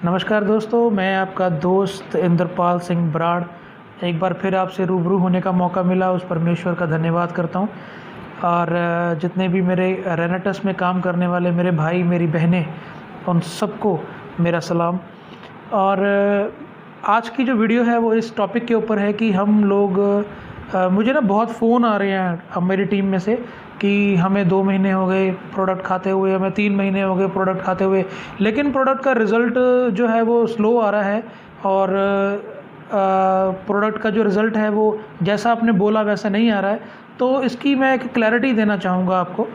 नमस्कार दोस्तों, मैं आपका दोस्त इंद्रपाल सिंह बराड़ एक बार फिर आपसे रूबरू होने का मौका मिला, उस परमेश्वर का धन्यवाद करता हूँ। और जितने भी मेरे रेनेटस में काम करने वाले मेरे भाई मेरी बहनें, उन सबको मेरा सलाम। और आज की जो वीडियो है वो इस टॉपिक के ऊपर है कि हम लोग मुझे ना बहुत फ़ोन आ रहे हैं अब मेरी टीम में से कि हमें 2 महीने हो गए प्रोडक्ट खाते हुए, हमें 3 महीने हो गए प्रोडक्ट खाते हुए, लेकिन प्रोडक्ट का रिज़ल्ट जो है वो स्लो आ रहा है। और प्रोडक्ट का जो रिज़ल्ट है वो जैसा आपने बोला वैसा नहीं आ रहा है। तो इसकी मैं एक क्लैरिटी देना चाहूँगा आपको।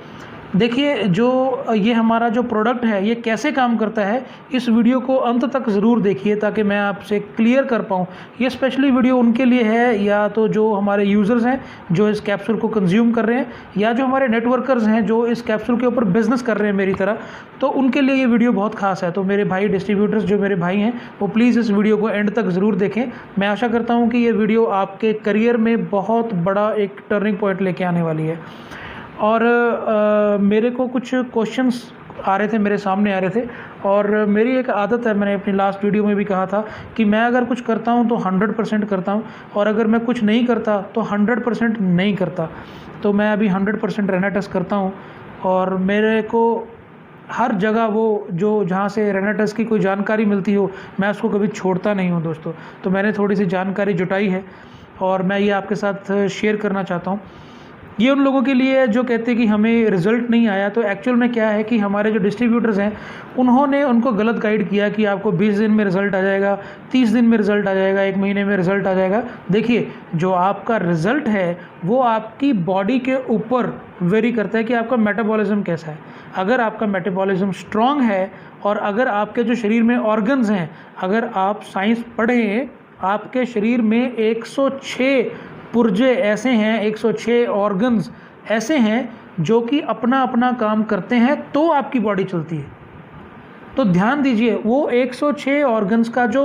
देखिए, जो ये हमारा जो प्रोडक्ट है ये कैसे काम करता है, इस वीडियो को अंत तक ज़रूर देखिए ताकि मैं आपसे क्लियर कर पाऊँ। ये स्पेशली वीडियो उनके लिए है, या तो जो हमारे यूज़र्स हैं जो इस कैप्सूल को कंज्यूम कर रहे हैं, या जो हमारे नेटवर्कर्स हैं जो इस कैप्सूल के ऊपर बिज़नेस कर रहे हैं मेरी तरह, तो उनके लिए ये वीडियो बहुत ख़ास है। तो मेरे भाई डिस्ट्रीब्यूटर्स जो मेरे भाई हैं वो प्लीज़ इस वीडियो को एंड तक ज़रूर देखें। मैं आशा करता हूँ कि ये वीडियो आपके करियर में बहुत बड़ा एक टर्निंग पॉइंट लेके आने वाली है। और मेरे को कुछ क्वेश्चंस आ रहे थे, मेरे सामने आ रहे थे, और मेरी एक आदत है, मैंने अपनी लास्ट वीडियो में भी कहा था कि मैं अगर कुछ करता हूं तो 100% करता हूं, और अगर मैं कुछ नहीं करता तो 100% नहीं करता। तो मैं अभी 100% रेनेटस करता हूं, और मेरे को हर जगह वो जो जहाँ से रेनेटस की कोई जानकारी मिलती हो मैं उसको कभी छोड़ता नहीं हूँ दोस्तों। तो मैंने थोड़ी सी जानकारी जुटाई है और मैं ये आपके साथ शेयर करना चाहता हूँ। ये उन लोगों के लिए जो कहते हैं कि हमें रिज़ल्ट नहीं आया, तो एक्चुअल में क्या है कि हमारे जो डिस्ट्रीब्यूटर्स हैं उन्होंने उनको गलत गाइड किया कि आपको 20 दिन में रिज़ल्ट आ जाएगा, 30 दिन में रिज़ल्ट आ जाएगा, 1 महीने में रिज़ल्ट आ जाएगा। देखिए, जो आपका रिज़ल्ट है वो आपकी बॉडी के ऊपर वेरी करता है कि आपका मेटाबॉलिज्म कैसा है। अगर आपका मेटाबॉलिज्म स्ट्रॉन्ग है और अगर आपके जो शरीर में ऑर्गन्स हैं, अगर आप साइंस पढ़ें, आपके शरीर में 106 पुर्जे ऐसे हैं, 106 ऑर्गन्स ऐसे हैं जो कि अपना अपना काम करते हैं तो आपकी बॉडी चलती है। तो ध्यान दीजिए, वो 106 ऑर्गन्स का जो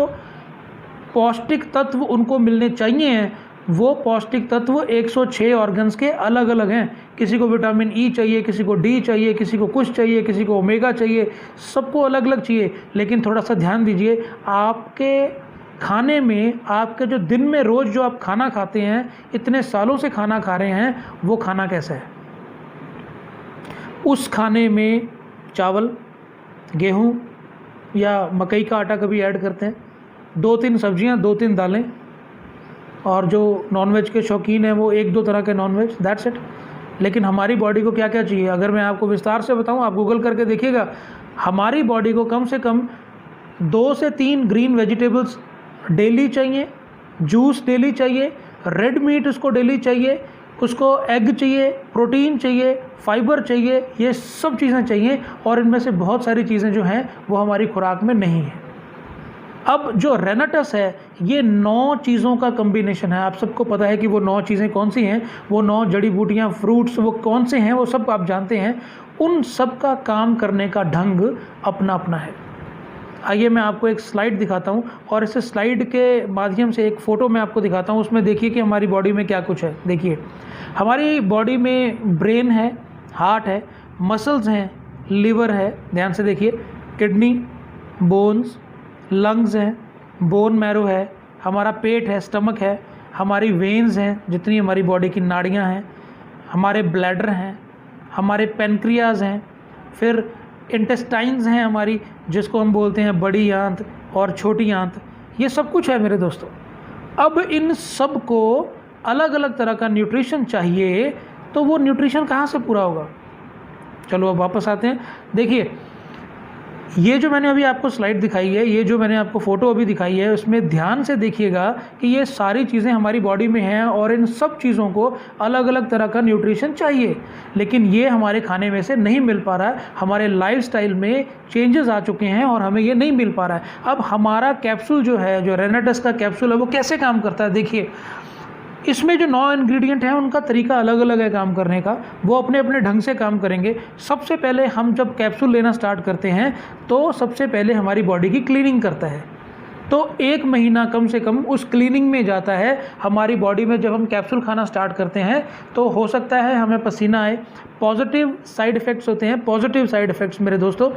पौष्टिक तत्व उनको मिलने चाहिए हैं, वो पौष्टिक तत्व 106 ऑर्गन्स के अलग अलग हैं। किसी को विटामिन ई चाहिए, किसी को डी चाहिए, किसी को कुछ चाहिए, किसी को ओमेगा चाहिए, सबको अलग अलग चाहिए। लेकिन थोड़ा सा ध्यान दीजिए, आपके खाने में, आपके जो दिन में रोज़ जो आप खाना खाते हैं, इतने सालों से खाना खा रहे हैं, वो खाना कैसा है। उस खाने में चावल, गेहूं या मकई का आटा कभी ऐड करते हैं, 2-3 सब्जियां, 2-3 दालें, और जो नॉनवेज के शौकीन हैं वो 1-2 तरह के नॉनवेज, दैट्स इट। लेकिन हमारी बॉडी को क्या क्या चाहिए, अगर मैं आपको विस्तार से बताऊं, आप गूगल करके देखिएगा, हमारी बॉडी को कम से कम 2 से 3 ग्रीन वेजिटेबल्स डेली चाहिए, जूस डेली चाहिए, रेड मीट उसको डेली चाहिए, उसको एग चाहिए, प्रोटीन चाहिए, फाइबर चाहिए, ये सब चीज़ें चाहिए। और इनमें से बहुत सारी चीज़ें जो हैं वो हमारी खुराक में नहीं है। अब जो रेनेटस है ये 9 चीज़ों का कम्बिनेशन है। आप सबको पता है कि वो 9 चीज़ें कौन सी हैं, वो 9 जड़ी बूटियाँ, फ्रूट्स वो कौन से हैं, वो सब आप जानते हैं। उन सब का काम करने का ढंग अपना अपना है। आइए मैं आपको एक स्लाइड दिखाता हूँ, और इस स्लाइड के माध्यम से एक फ़ोटो मैं आपको दिखाता हूँ। उसमें देखिए कि हमारी बॉडी में क्या कुछ है। देखिए, हमारी बॉडी में ब्रेन है, हार्ट है, मसल्स हैं, लिवर है, ध्यान से देखिए, किडनी, बोन्स, लंग्स हैं, बोन मैरो है, हमारा पेट है, स्टमक है, हमारी वेन्स हैं, जितनी हमारी बॉडी की नाड़ियाँ हैं, हमारे ब्लैडर हैं, हमारे पेनक्रियाज हैं, फिर इंटेस्टाइन्स हैं हमारी, जिसको हम बोलते हैं बड़ी आंत और छोटी आंत। ये सब कुछ है मेरे दोस्तों। अब इन सब को अलग अलग तरह का न्यूट्रिशन चाहिए, तो वो न्यूट्रिशन कहाँ से पूरा होगा। चलो अब वापस आते हैं। देखिए, ये जो मैंने अभी आपको स्लाइड दिखाई है, ये जो मैंने आपको फ़ोटो अभी दिखाई है, उसमें ध्यान से देखिएगा कि ये सारी चीज़ें हमारी बॉडी में हैं, और इन सब चीज़ों को अलग अलग तरह का न्यूट्रिशन चाहिए। लेकिन ये हमारे खाने में से नहीं मिल पा रहा है, हमारे लाइफस्टाइल में चेंजेस आ चुके हैं और हमें ये नहीं मिल पा रहा है। अब हमारा कैप्सूल जो है, जो रेनेटस का कैप्सूल है, वो कैसे काम करता है। देखिए, इसमें जो 9 इंग्रेडिएंट हैं उनका तरीका अलग अलग है काम करने का, वो अपने अपने ढंग से काम करेंगे। सबसे पहले हम जब कैप्सूल लेना स्टार्ट करते हैं तो सबसे पहले हमारी बॉडी की क्लीनिंग करता है। तो 1 महीना कम से कम उस क्लीनिंग में जाता है हमारी बॉडी में। जब हम कैप्सूल खाना स्टार्ट करते हैं तो हो सकता है हमें पसीना आए, पॉजिटिव साइड इफ़ेक्ट्स होते हैं। पॉजिटिव साइड इफ़ेक्ट्स मेरे दोस्तों,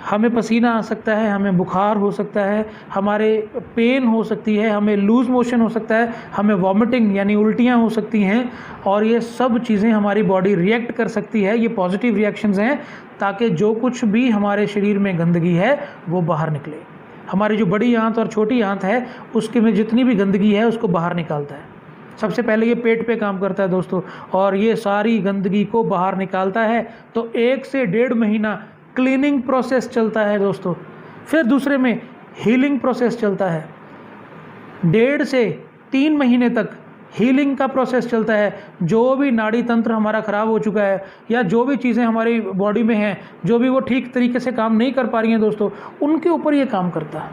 हमें पसीना आ सकता है, हमें बुखार हो सकता है, हमारे पेन हो सकती है, हमें लूज़ मोशन हो सकता है, हमें वॉमिटिंग यानी उल्टियाँ हो सकती हैं, और ये सब चीज़ें हमारी बॉडी रिएक्ट कर सकती है। ये पॉजिटिव रिएक्शंस हैं, ताकि जो कुछ भी हमारे शरीर में गंदगी है वो बाहर निकले। हमारी जो बड़ी आंत और छोटी आंत है उसके में जितनी भी गंदगी है उसको बाहर निकालता है। सबसे पहले ये पेट पे काम करता है दोस्तों, और ये सारी गंदगी को बाहर निकालता है। तो 1 से 1.5 महीना क्लीनिंग प्रोसेस चलता है दोस्तों। फिर दूसरे में हीलिंग प्रोसेस चलता है। 1.5 से 3 महीने तक हीलिंग का प्रोसेस चलता है। जो भी नाड़ी तंत्र हमारा ख़राब हो चुका है, या जो भी चीज़ें हमारी बॉडी में हैं, जो भी वो ठीक तरीके से काम नहीं कर पा रही हैं दोस्तों, उनके ऊपर ये काम करता है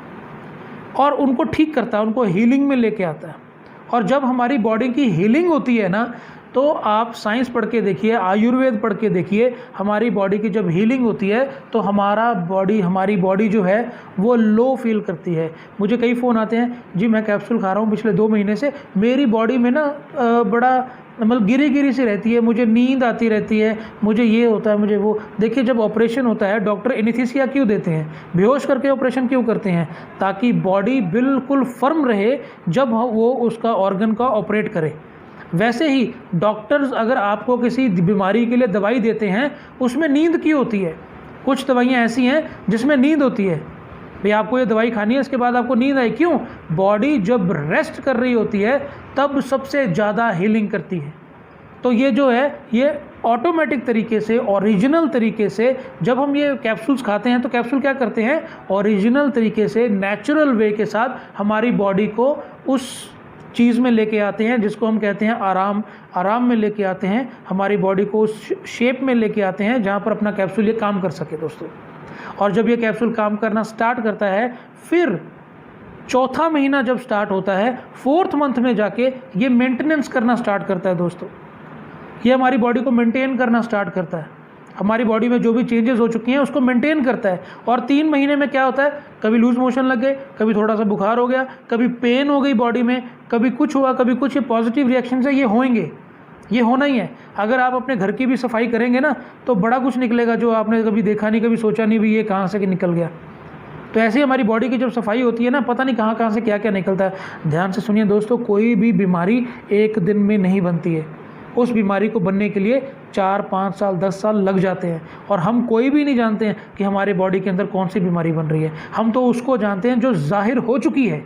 और उनको ठीक करता है, उनको हीलिंग में लेके आता है। और जब हमारी बॉडी की हीलिंग होती है ना, तो आप साइंस पढ़ के देखिए, आयुर्वेद पढ़ के देखिए, हमारी बॉडी की जब हीलिंग होती है तो हमारी बॉडी जो है वो लो फील करती है। मुझे कई फ़ोन आते हैं, जी मैं कैप्सूल खा रहा हूँ पिछले 2 महीने से, मेरी बॉडी में ना बड़ा मतलब गिरी सी रहती है, मुझे नींद आती रहती है, मुझे ये होता है, मुझे वो। देखिए, जब ऑपरेशन होता है डॉक्टर एनेस्थीसिया क्यों देते हैं, बेहोश करके ऑपरेशन क्यों करते हैं? ताकि बॉडी बिल्कुल फर्म रहे जब वो उसका ऑर्गन का ऑपरेट करे। वैसे ही डॉक्टर्स अगर आपको किसी बीमारी के लिए दवाई देते हैं, उसमें नींद क्यों होती है? कुछ दवाइयाँ ऐसी हैं जिसमें नींद होती है, भाई आपको ये दवाई खानी है, इसके बाद आपको नींद आई, क्यों? बॉडी जब रेस्ट कर रही होती है तब सबसे ज़्यादा हीलिंग करती है। तो ये जो है ये ऑटोमेटिक तरीके से, ओरिजिनल तरीके से जब हम ये कैप्सूल्स खाते हैं, तो कैप्सूल क्या करते हैं, ओरिजिनल तरीके से नेचुरल वे के साथ हमारी बॉडी को उस चीज़ में लेके आते हैं जिसको हम कहते हैं आराम में लेके आते हैं, हमारी बॉडी को उस शेप में लेके आते हैं जहाँ पर अपना कैप्सूल ये काम कर सके दोस्तों। और जब ये कैप्सूल काम करना स्टार्ट करता है, फिर 4था महीना जब स्टार्ट होता है, 4th मंथ में जाके ये मेंटेनेंस करना स्टार्ट करता है दोस्तों। ये हमारी बॉडी को मेंटेन करना स्टार्ट करता है, हमारी बॉडी में जो भी चेंजेस हो चुकी हैं उसको मेंटेन करता है। और 3 महीने में क्या होता है, कभी लूज मोशन लग गए, कभी थोड़ा सा बुखार हो गया, कभी पेन हो गई बॉडी में, कभी कुछ हुआ, कभी कुछ। ये पॉजिटिव रिएक्शन है, ये होंगे, ये होना ही है। अगर आप अपने घर की भी सफाई करेंगे ना, तो बड़ा कुछ निकलेगा जो आपने कभी देखा नहीं, कभी सोचा नहीं भी ये कहाँ से निकल गया। तो ऐसे ही हमारी बॉडी की जब सफाई होती है ना, पता नहीं कहाँ से क्या क्या निकलता है। ध्यान से सुनिए दोस्तों, कोई भी बीमारी एक दिन में नहीं बनती है। उस बीमारी को बनने के लिए 4, 5 साल, 10 साल लग जाते हैं। और हम कोई भी नहीं जानते हैं कि हमारी बॉडी के अंदर कौन सी बीमारी बन रही है। हम तो उसको जानते हैं जो जाहिर हो चुकी है,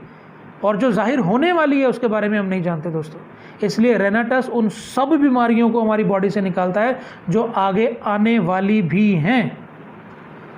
और जो जाहिर होने वाली है उसके बारे में हम नहीं जानते दोस्तों। इसलिए रेनाटस उन सब बीमारियों को हमारी बॉडी से निकालता है जो आगे आने वाली भी हैं।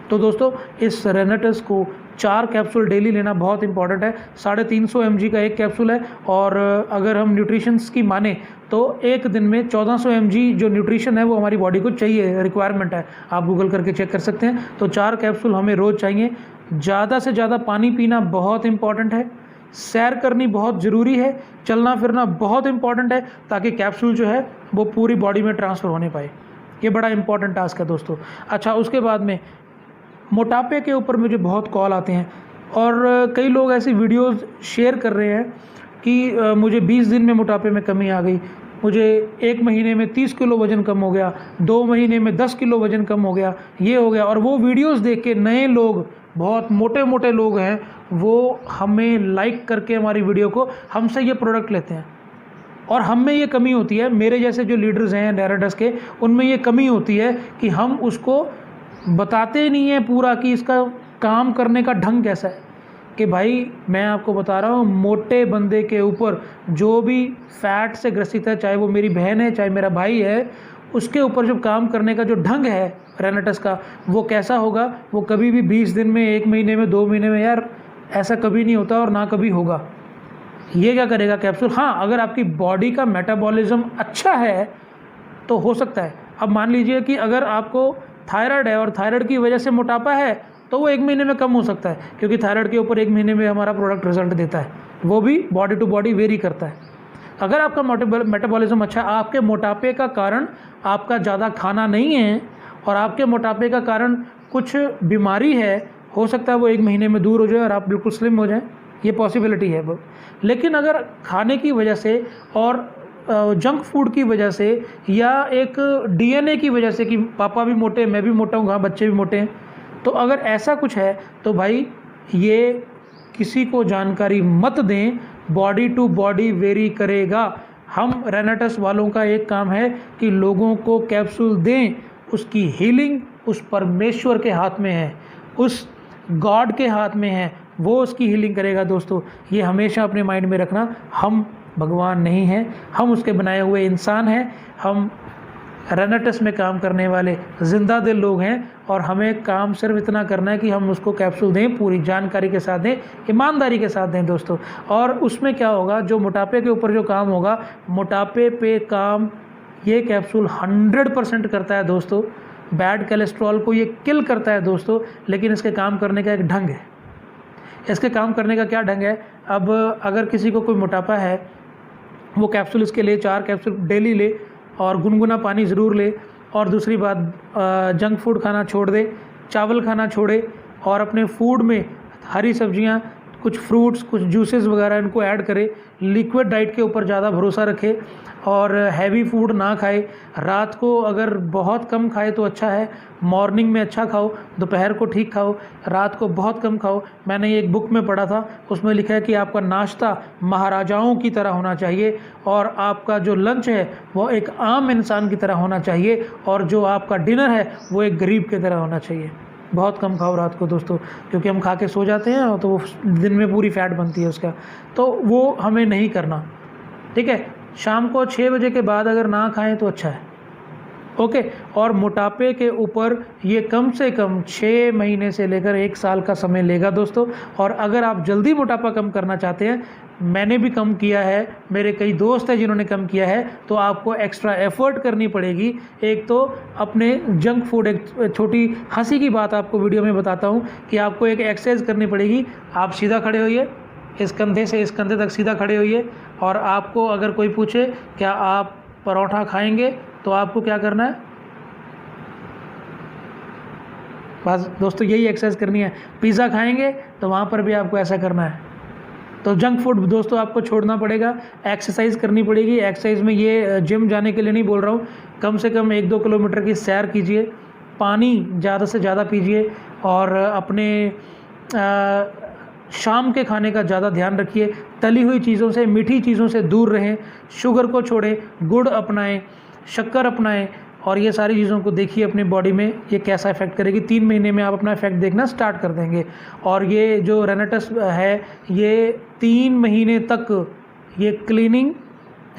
तो दोस्तों, इस रेनाटस को 4 कैप्सूल डेली लेना बहुत इंपॉर्टेंट है। 350 mg का एक कैप्सूल है, और अगर हम न्यूट्रिशंस की माने तो एक दिन में 1400 mg जो न्यूट्रिशन है वो हमारी बॉडी को चाहिए, रिक्वायरमेंट है। आप गूगल करके चेक कर सकते हैं। तो 4 कैप्सूल हमें रोज़ चाहिए। ज़्यादा से ज़्यादा पानी पीना बहुत इंपॉर्टेंट है, सैर करनी बहुत ज़रूरी है, चलना फिरना बहुत इंपॉर्टेंट है, ताकि कैप्सूल जो है वो पूरी बॉडी में ट्रांसफ़र होने पाए। ये बड़ा इंपॉर्टेंट टास्क है दोस्तों। अच्छा, उसके बाद में मोटापे के ऊपर मुझे बहुत कॉल आते हैं, और कई लोग ऐसी वीडियोस शेयर कर रहे हैं कि मुझे 20 दिन में मोटापे में कमी आ गई, मुझे 1 महीने में 30 किलो वज़न कम हो गया, 2 महीने में 10 किलो वज़न कम हो गया, ये हो गया। और वो वीडियोस देख के नए लोग, बहुत मोटे मोटे लोग हैं, वो हमें लाइक करके हमारी वीडियो को हमसे ये प्रोडक्ट लेते हैं। और हम में ये कमी होती है, मेरे जैसे जो लीडर्स हैं रेनाटस के, उनमें ये कमी होती है कि हम उसको बताते नहीं हैं पूरा कि इसका काम करने का ढंग कैसा है। कि भाई मैं आपको बता रहा हूँ, मोटे बंदे के ऊपर जो भी फैट से ग्रसित है, चाहे वो मेरी बहन है चाहे मेरा भाई है, उसके ऊपर जो काम करने का जो ढंग है रेनाटस का, वो कैसा होगा, वो कभी भी 20 दिन में, 1 महीने में, 2 महीने में, यार ऐसा कभी नहीं होता और ना कभी होगा। ये क्या करेगा कैप्सूल? हाँ, अगर आपकी बॉडी का मेटाबॉलिज्म अच्छा है तो हो सकता है। अब मान लीजिए कि अगर आपको थायराइड है और थायराइड की वजह से मोटापा है, तो वो 1 महीने में कम हो सकता है, क्योंकि थायराइड के ऊपर 1 महीने में हमारा प्रोडक्ट रिजल्ट देता है। वो भी बॉडी टू बॉडी वेरी करता है। अगर आपका मेटाबॉलिज्म अच्छा, आपके मोटापे का कारण आपका ज़्यादा खाना नहीं है और आपके मोटापे का कारण कुछ बीमारी है, हो सकता है वो 1 महीने में दूर हो जाए और आप बिल्कुल स्लिम हो जाएं, ये पॉसिबिलिटी है वो। लेकिन अगर खाने की वजह से और जंक फूड की वजह से या एक DNA की वजह से कि पापा भी मोटे, मैं भी मोटा हूँ, हाँ बच्चे भी मोटे हैं, तो अगर ऐसा कुछ है तो भाई ये किसी को जानकारी मत दें, बॉडी टू बॉडी वेरी करेगा। हम रेनाटस वालों का एक काम है कि लोगों को कैप्सूल दें, उसकी हीलिंग उस परमेश्वर के हाथ में है, उस गॉड के हाथ में है, वो उसकी हीलिंग करेगा दोस्तों। ये हमेशा अपने माइंड में रखना, हम भगवान नहीं हैं, हम उसके बनाए हुए इंसान हैं, हम रेनाटस में काम करने वाले जिंदा दिल लोग हैं और हमें काम सिर्फ इतना करना है कि हम उसको कैप्सूल दें, पूरी जानकारी के साथ दें, ईमानदारी के साथ दें दोस्तों। और उसमें क्या होगा, जो मोटापे के ऊपर जो काम होगा, मोटापे पे काम ये कैप्सूल 100% करता है दोस्तों। बैड कोलेस्ट्रॉल को ये किल करता है दोस्तों। लेकिन इसके काम करने का एक ढंग है। इसके काम करने का क्या ढंग है, अब अगर किसी को कोई मोटापा है, वो कैप्सूल इसके लिए 4 कैप्सूल डेली ले और गुनगुना पानी ज़रूर ले। और दूसरी बात, जंक फूड खाना छोड़ दे, चावल खाना छोड़े और अपने फूड में हरी सब्जियां, कुछ फ्रूट्स, कुछ जूसेस वगैरह इनको ऐड करे। लिक्विड डाइट के ऊपर ज़्यादा भरोसा रखे और हैवी फूड ना खाए। रात को अगर बहुत कम खाए तो अच्छा है, मॉर्निंग में अच्छा खाओ, दोपहर को ठीक खाओ, रात को बहुत कम खाओ। मैंने एक बुक में पढ़ा था, उसमें लिखा है कि आपका नाश्ता महाराजाओं की तरह होना चाहिए और आपका जो लंच है वो एक आम इंसान की तरह होना चाहिए और जो आपका डिनर है वो एक गरीब की तरह होना चाहिए। बहुत कम खाओ रात को दोस्तों, क्योंकि हम खा के सो जाते हैं तो वो दिन में पूरी फैट बनती है उसका, तो वो हमें नहीं करना, ठीक है। शाम को 6 बजे के बाद अगर ना खाएं तो अच्छा है, ओके। और मोटापे के ऊपर ये कम से कम 6 महीने से लेकर 1 साल का समय लेगा दोस्तों। और अगर आप जल्दी मोटापा कम करना चाहते हैं, मैंने भी कम किया है, मेरे कई दोस्त हैं जिन्होंने कम किया है, तो आपको एक्स्ट्रा एफर्ट करनी पड़ेगी। एक तो अपने जंक फूड, एक छोटी हंसी की बात आपको वीडियो में बताता हूँ कि आपको एक एक्सरसाइज करनी पड़ेगी। आप सीधा खड़े होइए, इस कंधे से इस कंधे तक सीधा खड़े होइए और आपको अगर कोई पूछे क्या आप परोठा खाएंगे तो आपको क्या करना है, बस दोस्तों यही एक्सरसाइज करनी है। पिज़्ज़ा खाएंगे तो वहाँ पर भी आपको ऐसा करना है। तो जंक फूड दोस्तों आपको छोड़ना पड़ेगा, एक्सरसाइज करनी पड़ेगी। एक्सरसाइज में ये जिम जाने के लिए नहीं बोल रहा हूँ, कम से कम 1-2 किलोमीटर की सैर कीजिए, पानी ज़्यादा से ज़्यादा पीजिए और अपने शाम के खाने का ज़्यादा ध्यान रखिए। तली हुई चीज़ों से, मीठी चीज़ों से दूर रहें, शुगर को छोड़ें, गुड़ अपनाएं, शक्कर अपनाएं और ये सारी चीज़ों को देखिए अपनी बॉडी में ये कैसा इफेक्ट करेगी। 3 महीने में आप अपना इफेक्ट देखना स्टार्ट कर देंगे। और ये जो रेनाटस है ये 3 महीने तक ये क्लीनिंग,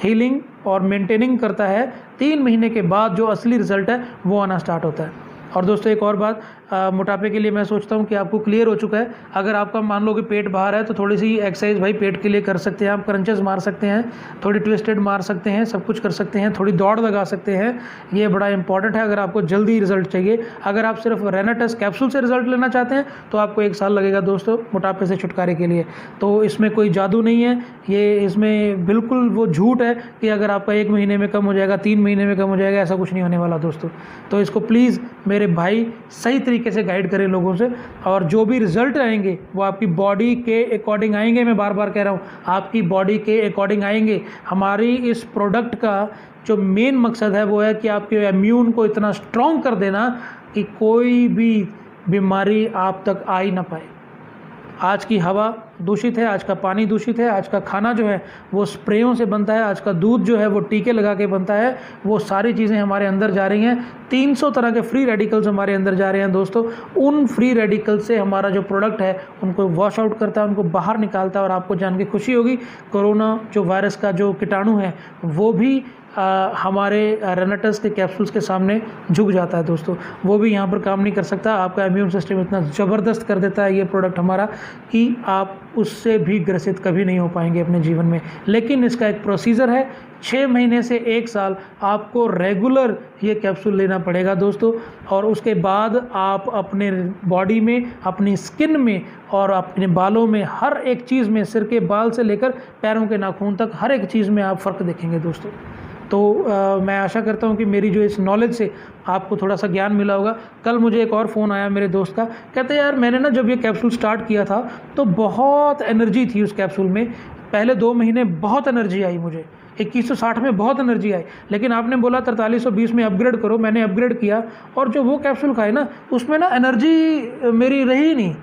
हीलिंग और मेंटेनिंग करता है। 3 महीने के बाद जो असली रिजल्ट है वो आना स्टार्ट होता है। और दोस्तों एक और बात, मोटापे के लिए मैं सोचता हूँ कि आपको क्लियर हो चुका है। अगर आपका मान लो कि पेट बाहर है तो थोड़ी सी एक्सरसाइज भाई पेट के लिए कर सकते हैं। आप क्रंचेस मार सकते हैं, थोड़ी ट्विस्टेड मार सकते हैं, सब कुछ कर सकते हैं, थोड़ी दौड़ लगा सकते हैं। ये बड़ा इंपॉर्टेंट है अगर आपको जल्दी रिजल्ट चाहिए। अगर आप सिर्फ रेनाटस कैप्सूल से रिजल्ट लेना चाहते हैं तो आपको 1 साल लगेगा दोस्तों मोटापे से छुटकारे के लिए। तो इसमें कोई जादू नहीं है, ये इसमें बिल्कुल वो झूठ है कि अगर आपका 1 महीने में कम हो जाएगा, 3 महीने में कम हो जाएगा, ऐसा कुछ नहीं होने वाला दोस्तों। तो इसको प्लीज़ मेरे भाई सही तरीके से गाइड करें लोगों से, और जो भी रिजल्ट आएंगे वो आपकी बॉडी के अकॉर्डिंग आएंगे। मैं बार बार कह रहा हूँ, आपकी बॉडी के अकॉर्डिंग आएंगे। हमारी इस प्रोडक्ट का जो मेन मकसद है वो है कि आपके इम्यून को इतना स्ट्रॉन्ग कर देना कि कोई भी बीमारी आप तक आ ही ना पाए। आज की हवा दूषित है, आज का पानी दूषित है, आज का खाना जो है वो स्प्रेयों से बनता है, आज का दूध जो है वो टीके लगा के बनता है। वो सारी चीज़ें हमारे अंदर जा रही हैं। 300 तरह के फ्री रेडिकल्स हमारे अंदर जा रहे हैं दोस्तों। उन फ्री रेडिकल्स से हमारा जो प्रोडक्ट है उनको वॉश आउट करता है, उनको बाहर निकालता है। और आपको जान के खुशी होगी, कोरोना जो वायरस का जो कीटाणु है वो भी हमारे रेनाटस के कैप्सूल्स के सामने झुक जाता है दोस्तों। वो भी यहाँ पर काम नहीं कर सकता। आपका इम्यून सिस्टम इतना ज़बरदस्त कर देता है ये प्रोडक्ट हमारा कि आप उससे भी ग्रसित कभी नहीं हो पाएंगे अपने जीवन में। लेकिन इसका एक प्रोसीजर है, 6 महीने से 1 साल आपको रेगुलर ये कैप्सूल लेना पड़ेगा दोस्तों। और उसके बाद आप अपने बॉडी में, अपनी स्किन में और अपने बालों में, हर एक चीज़ में, सिर के बाल से लेकर पैरों के नाखून तक हर एक चीज़ में आप फ़र्क देखेंगे दोस्तों। तो मैं आशा करता हूँ कि मेरी जो इस नॉलेज से आपको थोड़ा सा ज्ञान मिला होगा। कल मुझे एक और फ़ोन आया मेरे दोस्त का, कहते यार मैंने ना जब ये कैप्सूल स्टार्ट किया था तो बहुत एनर्जी थी उस कैप्सूल में, पहले 2 महीने बहुत एनर्जी आई मुझे, 2160 में बहुत एनर्जी आई, लेकिन आपने बोला 4320 में अपग्रेड करो, मैंने अपग्रेड किया और जो वो कैप्सूल खाए ना उसमें ना एनर्जी मेरी रही नहीं।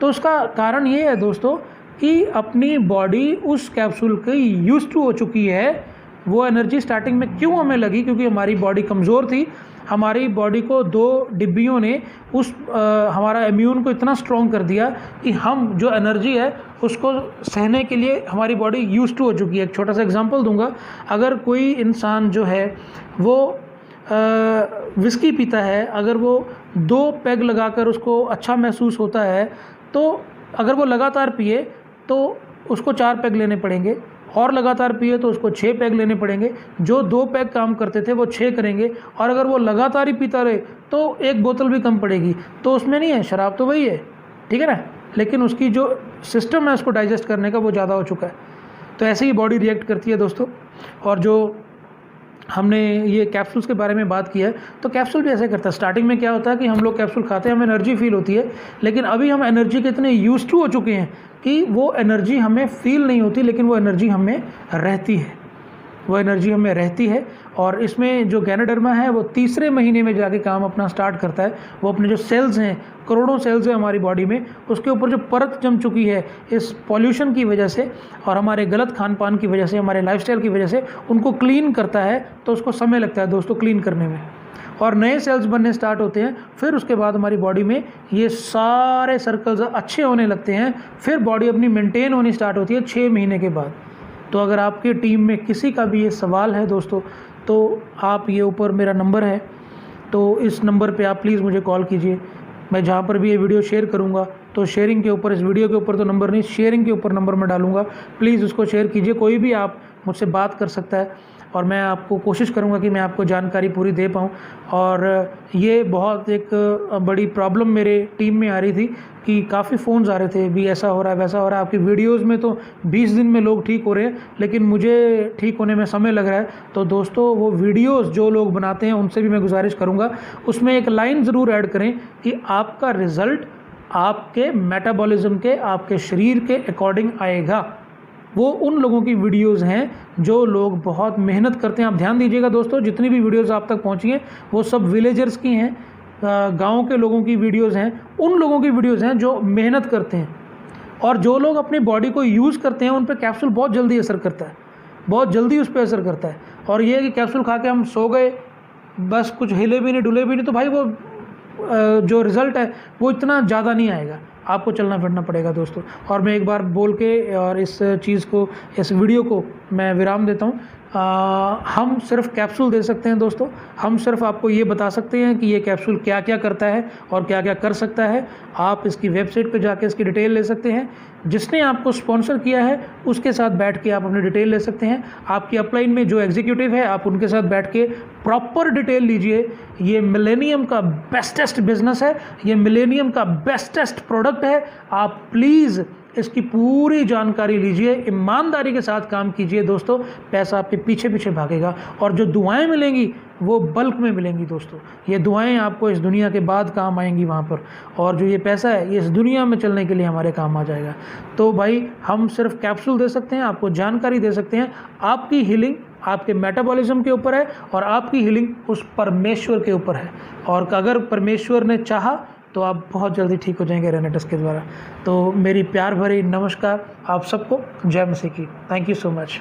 तो उसका कारण ये है दोस्तों कि अपनी बॉडी उस कैप्सूल की यूज्ड टू हो चुकी है। वो एनर्जी स्टार्टिंग में क्यों हमें लगी, क्योंकि हमारी बॉडी कमज़ोर थी। हमारी बॉडी को 2 डिब्बियों ने हमारा इम्यून को इतना स्ट्रॉन्ग कर दिया कि हम जो एनर्जी है उसको सहने के लिए हमारी बॉडी यूज्ड टू हो चुकी है। एक छोटा सा एग्जांपल दूंगा, अगर कोई इंसान जो है वो विस्की पीता है, अगर वो 2 पैग लगाकर उसको अच्छा महसूस होता है, तो अगर वो लगातार पिए तो उसको 4 पैग लेने पड़ेंगे, और लगातार पिए तो उसको 6 पैग लेने पड़ेंगे। जो 2 पैग काम करते थे वो 6 करेंगे, और अगर वो लगातार ही पीता रहे तो 1 बोतल भी कम पड़ेगी। तो उसमें नहीं है, शराब तो वही है, ठीक है ना, लेकिन उसकी जो सिस्टम है उसको डाइजेस्ट करने का वो ज़्यादा हो चुका है। तो ऐसे ही बॉडी रिएक्ट करती है दोस्तों। और जो हमने ये कैप्सूल्स के बारे में बात की है, तो कैप्सूल भी ऐसे करता है। स्टार्टिंग में क्या होता है कि हम लोग कैप्सूल खाते हैं, हमें एनर्जी फील होती है, लेकिन अभी हम एनर्जी के इतने यूज्ड टू हो चुके हैं कि वो एनर्जी हमें फील नहीं होती, लेकिन वो एनर्जी हमें रहती है, वो एनर्जी हमें रहती है। और इसमें जो गैनोडर्मा है वो 3रे महीने में जाके काम अपना स्टार्ट करता है। वो अपने जो सेल्स हैं, करोड़ों सेल्स हैं हमारी बॉडी में, उसके ऊपर जो परत जम चुकी है इस पॉल्यूशन की वजह से और हमारे गलत खान पान की वजह से, हमारे लाइफस्टाइल की वजह से, उनको क्लीन करता है। तो उसको समय लगता है दोस्तों क्लीन करने में, और नए सेल्स बनने स्टार्ट होते हैं। फिर उसके बाद हमारी बॉडी में ये सारे सर्कल्स अच्छे होने लगते हैं। फिर बॉडी अपनी मेंटेन होनी स्टार्ट होती है 6 महीने के बाद। तो अगर आपकी टीम में किसी का भी ये सवाल है दोस्तों, तो आप ये ऊपर मेरा नंबर है, तो इस नंबर पे आप प्लीज़ मुझे कॉल कीजिए। मैं जहाँ पर भी ये वीडियो शेयर करूँगा तो शेयरिंग के ऊपर, इस वीडियो के ऊपर तो नंबर नहीं, शेयरिंग के ऊपर नंबर मैं डालूँगा, प्लीज़ उसको शेयर कीजिए। कोई भी आप मुझसे बात कर सकता है और मैं आपको कोशिश करूँगा कि मैं आपको जानकारी पूरी दे पाऊँ। और ये बहुत एक बड़ी प्रॉब्लम मेरे टीम में आ रही थी कि काफ़ी फ़ोन्स आ रहे थे, भी ऐसा हो रहा है, वैसा हो रहा है, आपकी वीडियोस में तो 20 दिन में लोग ठीक हो रहे हैं, लेकिन मुझे ठीक होने में समय लग रहा है। तो दोस्तों वो वीडियोस जो लोग बनाते हैं उनसे भी मैं गुजारिश करूँगा, उसमें एक लाइन ज़रूर ऐड करें कि आपका रिज़ल्ट आपके मेटाबॉलिज्म के, आपके शरीर के अकॉर्डिंग आएगा। वो उन लोगों की वीडियोस हैं जो लोग बहुत मेहनत करते हैं। आप ध्यान दीजिएगा दोस्तों, जितनी भी वीडियोस आप तक पहुंची हैं वो सब विलेजर्स की हैं, गांव के लोगों की वीडियोस हैं, उन लोगों की वीडियोस हैं जो मेहनत करते हैं। और जो लोग अपनी बॉडी को यूज़ करते हैं उन पर कैप्सूल बहुत जल्दी असर करता है, बहुत जल्दी उस पर असर करता है। और ये कि कैप्सूल खा के हम सो गए, बस कुछ हिले भी नहीं, डुले भी नहीं, तो भाई वो जो रिज़ल्ट है वो इतना ज़्यादा नहीं आएगा। आपको चलना फिरना पड़ेगा दोस्तों। और मैं एक बार बोल के और इस चीज़ को, इस वीडियो को मैं विराम देता हूँ। हम सिर्फ कैप्सूल दे सकते हैं दोस्तों, हम सिर्फ आपको ये बता सकते हैं कि ये कैप्सूल क्या क्या करता है और क्या क्या कर सकता है। आप इसकी वेबसाइट पे जाके इसकी डिटेल ले सकते हैं। जिसने आपको स्पॉन्सर किया है उसके साथ बैठ के आप अपनी डिटेल ले सकते हैं। आपकी अपलाइन में जो एग्जीक्यूटिव है आप उनके साथ बैठ के प्रॉपर डिटेल लीजिए। ये मिलेनियम का बेस्टेस्ट बिजनेस है, ये मिलेनियम का बेस्टेस्ट प्रोडक्ट है। आप प्लीज़ इसकी पूरी जानकारी लीजिए, ईमानदारी के साथ काम कीजिए दोस्तों, पैसा आपके पीछे पीछे भागेगा। और जो दुआएं मिलेंगी वो बल्क में मिलेंगी दोस्तों। ये दुआएं आपको इस दुनिया के बाद काम आएंगी वहाँ पर, और जो ये पैसा है ये इस दुनिया में चलने के लिए हमारे काम आ जाएगा। तो भाई हम सिर्फ कैप्सूल दे सकते हैं, आपको जानकारी दे सकते हैं। आपकी हीलिंग आपके मेटाबॉलिज्म के ऊपर है और आपकी हीलिंग उस परमेश्वर के ऊपर है। और अगर परमेश्वर ने चाहा तो आप बहुत जल्दी ठीक हो जाएंगे रेनेटस के द्वारा। तो मेरी प्यार भरी नमस्कार आप सबको, जय मसीह की। Thank you so much.